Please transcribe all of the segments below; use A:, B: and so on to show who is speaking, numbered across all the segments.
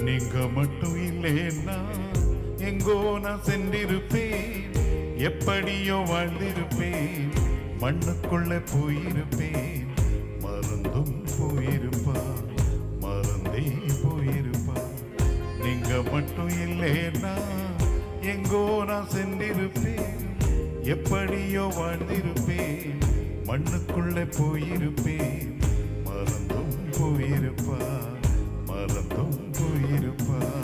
A: நீங்க மட்டும் இல்லைன்னா எங்கோ நான் சென்றிருப்பேன், எப்படியோ வாழ்ந்திருப்பேன், மண்ணுக்குள்ள போயிருப்பேன், மறந்தும் போயிருப்பான், மறந்தே போயிருப்பான். நீங்க மட்டும் இல்லைன்னா எங்கோ நான் சென்றிருப்பேன், எப்படியோ வாழ்ந்திருப்பேன், மண்ணுக்குள்ள போயிருப்பேன், மறந்தும் போயிருப்பான், மறந்தும் போயிருப்பான்.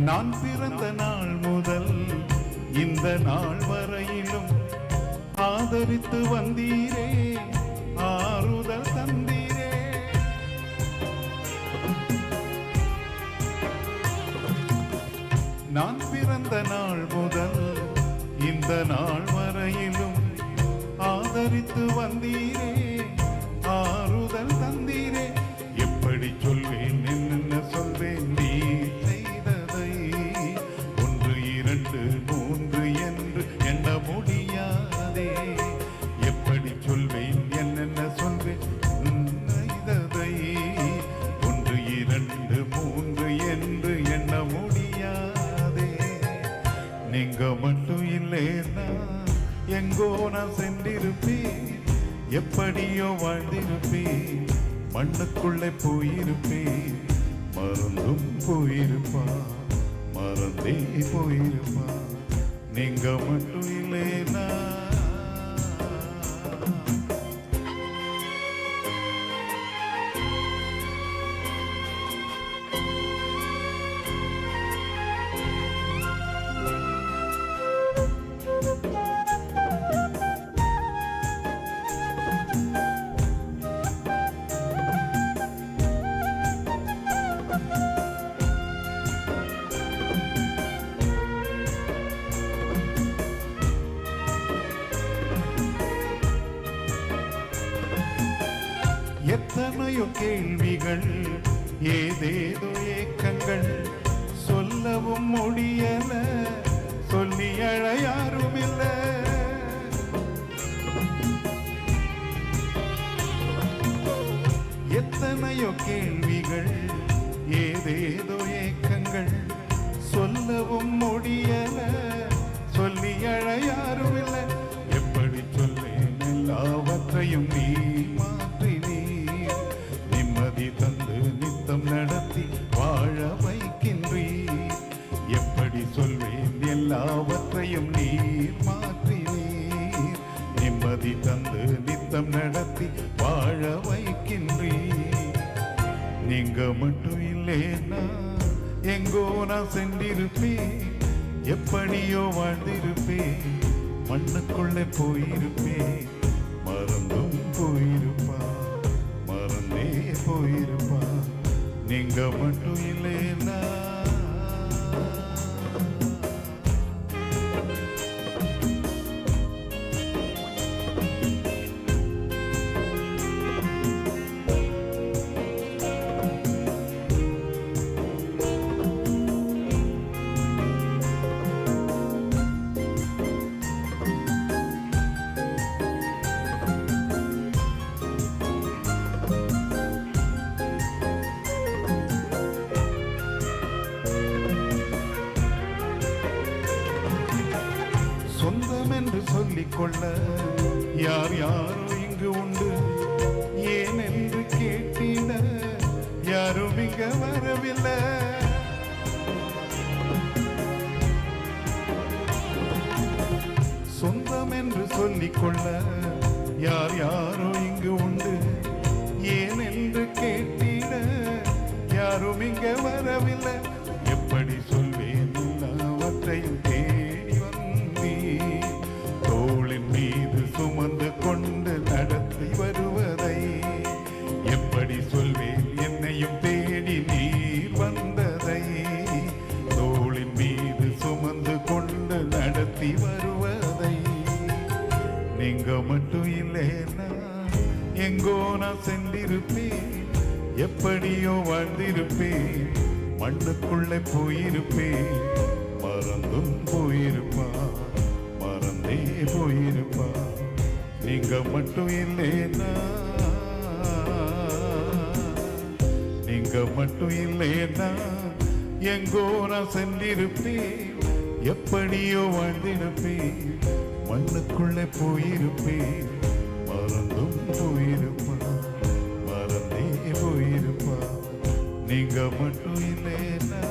A: நான் பிறந்த நாள் முதல் இந்த நாள் வரையிலும் ஆதரித்து வந்தீரே, ஆறுதல் தந்தீரே. நான் பிறந்த நாள் முதல் இந்த நாள் வரையிலும் ஆதரித்து வந்தீரே, ஆறுதல் தந்தீரே. எப்படி சொல்வேன், என்னென்ன சொல்வேன், நீ செய்ததை ஒன்று இரண்டு மூன்று என்று எண்ண முடியாதே. எப்படி சொல்வேன், என்னென்ன சொல்வேன், செய்ததை ஒன்று இரண்டு மூன்று என்று எண்ண முடியாதே. நீங்க மட்டும் இல்லைன்னா எங்கோ நான் சென்றிருப்பேன், எப்படியோ வாழ்ந்திருப்பேன், மண்ணுக்குள்ளே போயிருப்பேன், மறந்தும் போயிருப்பான், மறந்தே போயிருப்பான். நீங்க மட்டும் இல்லைன்னா எத்தனையோ கேள்விகள், ஏதேதோ ஏக்கங்கள், சொல்லவும் முடியல, சொல்லி அழ யாரும் இல்ல. எத்தனையோ கேள்விகள், ஏதேதோ ஏக்கங்கள், சொல்லவும் முடியல, சொல்லி அழ யாரும் இல்ல. எப்படி சொல்லேன், எல்லாவற்றையும் நீ தந்து நித்தம் நடத்தி வாழ வைக்கின்றீர். எப்படி சொல்வேன், எல்லாவற்றையும் நீர் மாற்றினீர். நிம்மதி தந்து நித்தம் நடத்தி வாழ வைக்கின்றீர். நீங்க மட்டும் இல்லைன்னா எங்கோ நான் சென்றிருப்பேன், எப்படியோ வாழ்ந்திருப்பேன், மண்ணுக்குள்ளே போயிருப்பேன், மறந்தும் போயிருப்பான், மறந்தே போயிருப்பான். நீங்க மட்டும் இல்லைன்னா என்று சொல்லிக்கொள்ள யார் யாரோ இங்கு உண்டு, ஏன் என்று கேட்டிட யாரும் இங்க வரவில்லை. சொந்தம் என்று சொல்லிக்கொள்ள யார் யாரோ இங்கு உண்டு, ஏன் என்று கேட்டிட யாரும் இங்க வரவில்லை. எப்படி சொல்வேன் எல்லாவற்றையும் தேடி வந்தீ, தோளின் மீது சுமந்து கொண்டு நடத்தி வருவதை. எப்படி சொல்வேன் என்னையும் தேடி நீர் வந்ததை, தோளின் மீது சுமந்து கொண்டு நடத்தி வருவதை. நீங்க மட்டும் இல்லைன்னா எங்கோ நான் சென்றிருப்பேன், எப்படியோ வாழ்ந்திருப்பேன், மண்ணுக்குள்ளே போயிருப்பேன். மறந்தும் போயிருப்பா, மறந்தே போயிருப்பா. நீங்க மட்டும் இல்லைன்னா, நீங்க மட்டும் இல்லைன்னா எங்கோ நான் சென்றிருப்பேன், எப்படியோ வாழ்ந்திருப்பேன், மண்ணுக்குள்ளே போயிருப்பேன். மறந்தும் போயிருப்பா, மறந்தே போயிருப்பா. நீங்க மட்டும் இல்லைன்னா